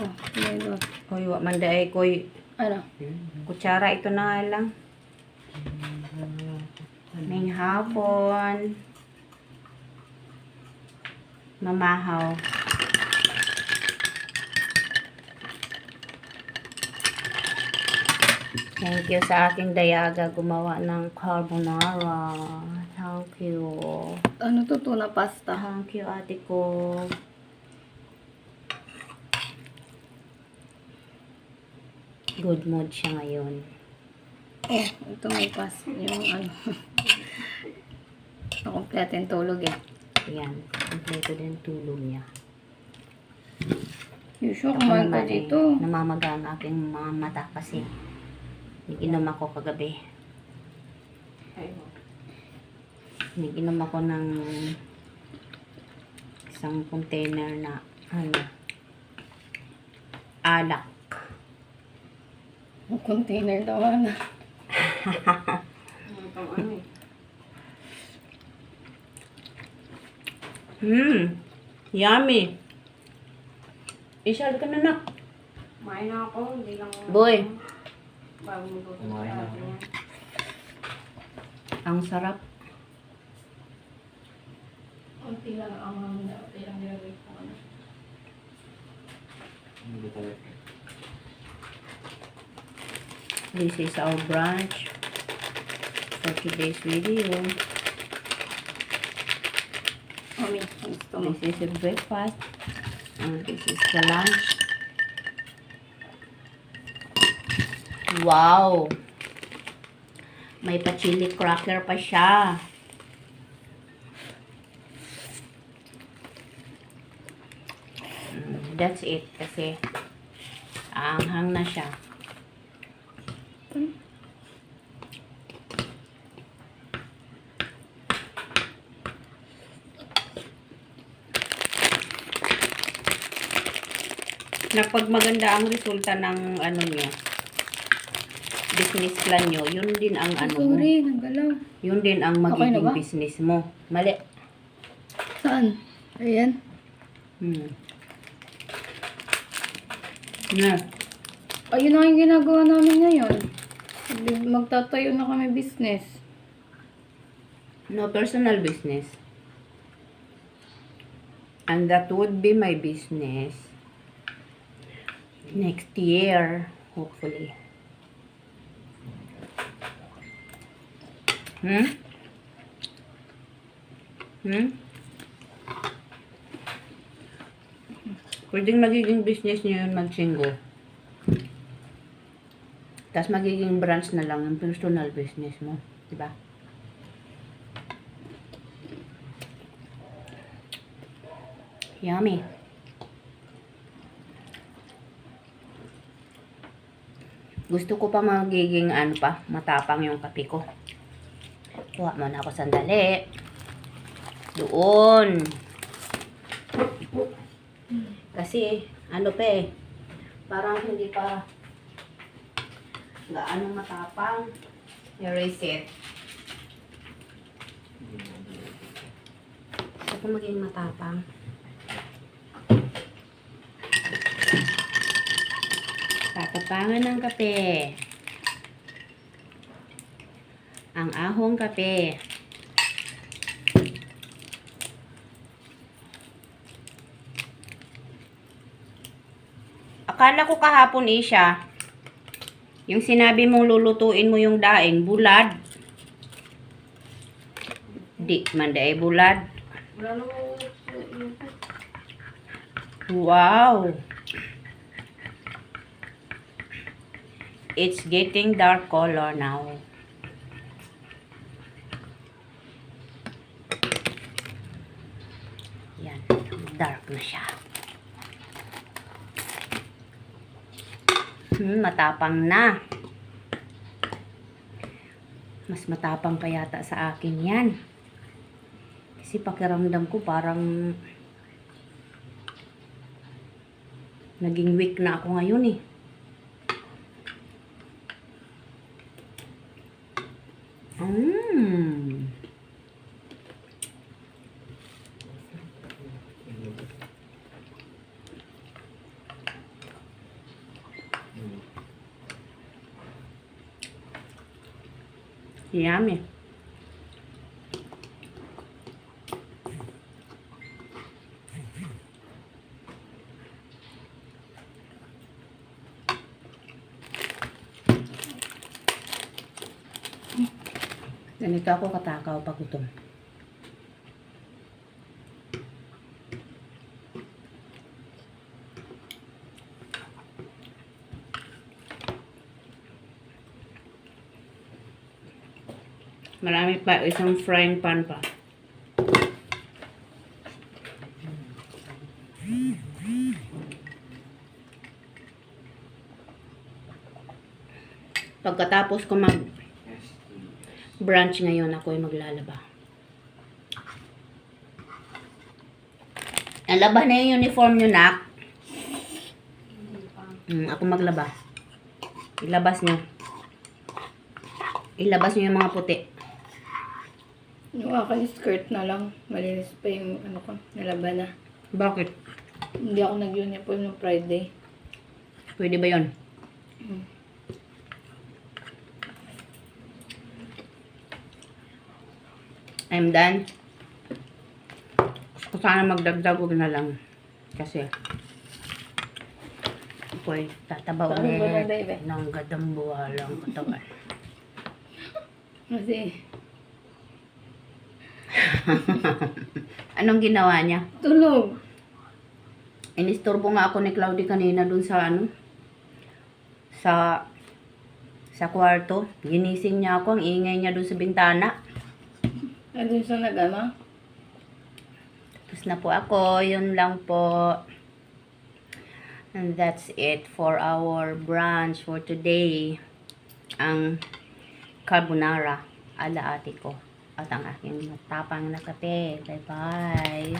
Oh, mayroon. Koy, wa man daay koy. Ano? Kutsara ito na nga lang. Ning hapon. Mamahaw. Thank you sa aking dayaga gumawa ng carbonara. Thank you. Ano to? Tuna pasta. Thank you, ate ko. Good mood siya ngayon. Oh, ito may yung ano. Nakompleto yung tulog eh. Ayan. Kompleto din tulog niya. Usual, Ako kumain ka naman dito. namamaga ang aking mga mata kasi inom ako kagabi. Inom ako ng isang container na alak. Ang container daw na. Yummy. Ishal ka na na. Kumain na ako, hindi lang Boy. bago magluto Kumain sa na atin. Ang sarap. Kunti lang ang ilang nilagay ko. Hindi talaga. This is our brunch for today's video. Mami, gusto mo. This is the breakfast. And this is the lunch. Wow! May pa-chili cracker pa siya. That's it. Kasi anghang na siya. Na pag maganda ang resulta ng ano nyo, business plan nyo, yun din ang ano mo. Sorry, naggalaw. Yun din ang Okay na magiging ba? business mo. Mali. Saan? Ayan. Na. Ayun na yung ginagawa namin ngayon. Magtatayo na kami business. No personal business. And that would be my business next year, hopefully. Pwedeng magiging business nyo yun mag-single. Tapos magiging branch na lang yung personal business mo. Diba? Yummy. Gusto ko pa magiging ano pa, matapang yung kape ko. Kuha muna ako sandali. Doon. Kasi, ano pa eh, parang hindi pa gaano matapang. Erase it. Gusto ko maging matapang. Tatapangan ng kape. Ang ahong kape. Akala ko kahapon Isha, yung sinabi mong lulutuin mo yung daing, bulad. Di man dae bulad. Wala naman Wow. It's getting dark color now. Yan, dark na siya. Matapang na. Mas matapang pa yata sa akin yan. Kasi pakiramdam ko parang naging weak na ako ngayon eh. Yummy. Ganito ako katakaw pag gutom. Marami pa, isang frying pan pa. Pagkatapos ko mag brunch ngayon, ako ay maglalaba. Nalaba na yung uniform nyo, nak. Ako maglaba. Ilabas nyo. Ilabas nyo yung mga puti. Yung aking skirt na lang. Malinis pa yung ano ko. Nalaban na. Bakit? Hindi ako nag-uniform ng Friday. Pwede ba yun? I'm done. Gusto ko sana magdagdag huwag na lang. Kasi ako'y tataba Paano ba na, ulit baby? ng gadambuhalang katawan. Kasi, Anong ginawa niya? tulog. Inisturbo nga ako ni Claudie kanina dun sa ano? Sa kwarto. Ginising niya ako. Ang ingay niya dun sa bintana. Andun siya nag-ano? Tapos na po ako. Yun lang po. And that's it for our brunch for today. Ang carbonara ala ate ko. At ang aking matapang na kape. Bye-bye.